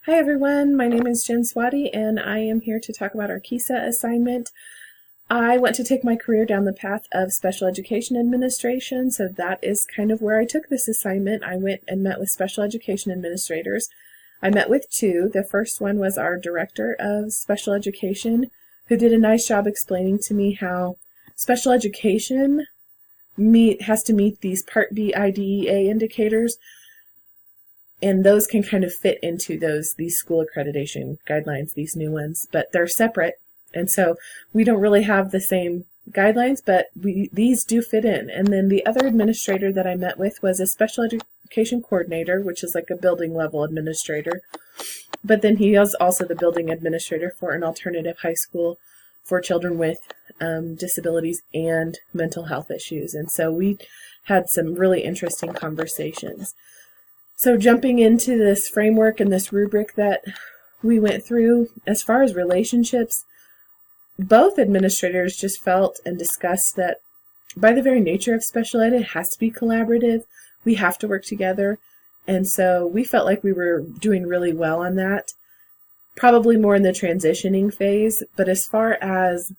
Hi everyone, my name is Jen Swati and I am here to talk about our Kesa assignment. I went to take my career down the path of special education administration, so that is kind of where I took this assignment. I went and met with special education administrators. I met with two. The first one was our director of special education, who did a nice job explaining to me how special education has to meet these Part B IDEA indicators, and those can kind of fit into these school accreditation guidelines, these new ones, but they're separate. And so we don't really have the same guidelines, but these do fit in. And then the other administrator that I met with was a special education coordinator, which is like a building level administrator. But then he is also the building administrator for an alternative high school for children with disabilities and mental health issues. And so we had some really interesting conversations. So jumping into this framework and this rubric that we went through, as far as relationships, both administrators just felt and discussed that by the very nature of special ed, it has to be collaborative. We have to work together. And so we felt like we were doing really well on that, probably more in the transitioning phase. But as far as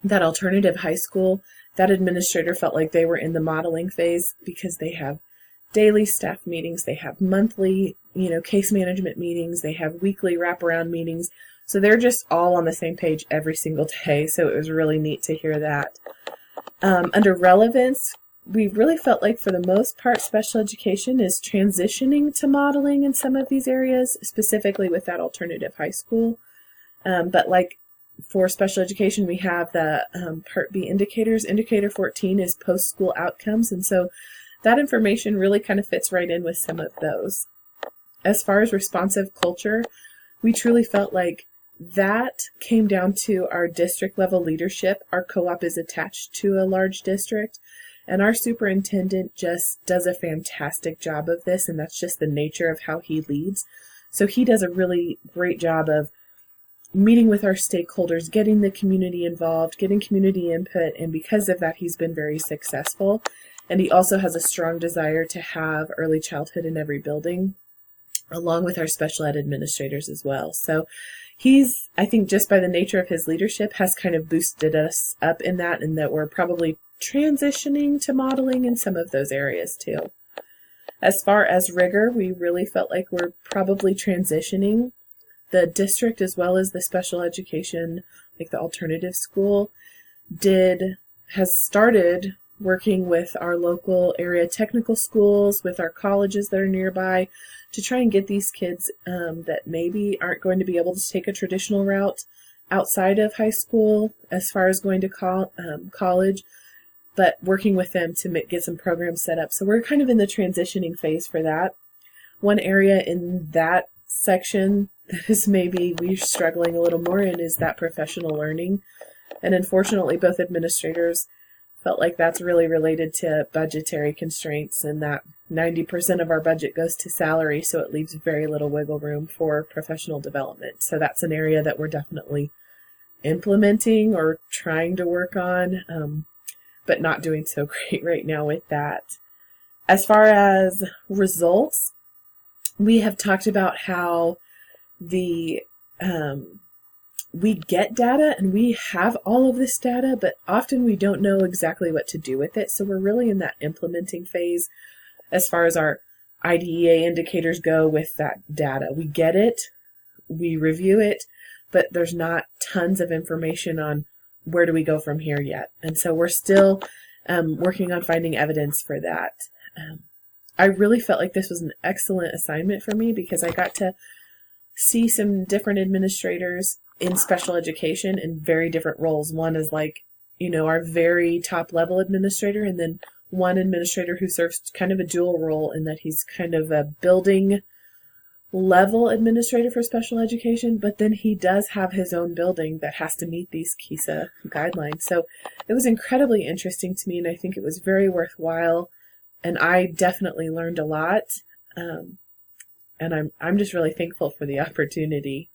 that alternative high school, that administrator felt like they were in the modeling phase because they have daily staff meetings, they have monthly, case management meetings, they have weekly wraparound meetings. So they're just all on the same page every single day. So it was really neat to hear that. Under relevance, we really felt like for the most part, special education is transitioning to modeling in some of these areas, specifically with that alternative high school. But like for special education, we have the Part B indicators. Indicator 14 is post-school outcomes. And so that information really kind of fits right in with some of those. As far as responsive culture, we truly felt like that came down to our district level leadership. Our co-op is attached to a large district, and our superintendent just does a fantastic job of this, and that's just the nature of how he leads. So he does a really great job of meeting with our stakeholders, getting the community involved, getting community input, and because of that, he's been very successful. And he also has a strong desire to have early childhood in every building, along with our special ed administrators as well. So he's, I think just by the nature of his leadership, has kind of boosted us up in that, and that we're probably transitioning to modeling in some of those areas too. As far as rigor, we really felt like we're probably transitioning. The district, as well as the special education, like the alternative school, has started working with our local area technical schools, with our colleges that are nearby, to try and get these kids that maybe aren't going to be able to take a traditional route outside of high school as far as going to college, but working with them to get some programs set up. So we're kind of in the transitioning phase for that. One area in that section that is maybe we're struggling a little more in is that professional learning. And unfortunately, both administrators felt like that's really related to budgetary constraints, and that 90% of our budget goes to salary, so it leaves very little wiggle room for professional development. So that's an area that we're definitely implementing or trying to work on, but not doing so great right now with that. As far as results, we have talked about how we get data and we have all of this data, but often we don't know exactly what to do with it. So we're really in that implementing phase as far as our IDEA indicators go with that data. We get it, we review it, but there's not tons of information on where do we go from here yet. And so we're still working on finding evidence for that. I really felt like this was an excellent assignment for me because I got to see some different administrators in special education in very different roles. One is like, our very top level administrator, and then one administrator who serves kind of a dual role in that he's kind of a building level administrator for special education, but then he does have his own building that has to meet these Kesa guidelines. So it was incredibly interesting to me, and I think it was very worthwhile, and I definitely learned a lot. And I'm just really thankful for the opportunity.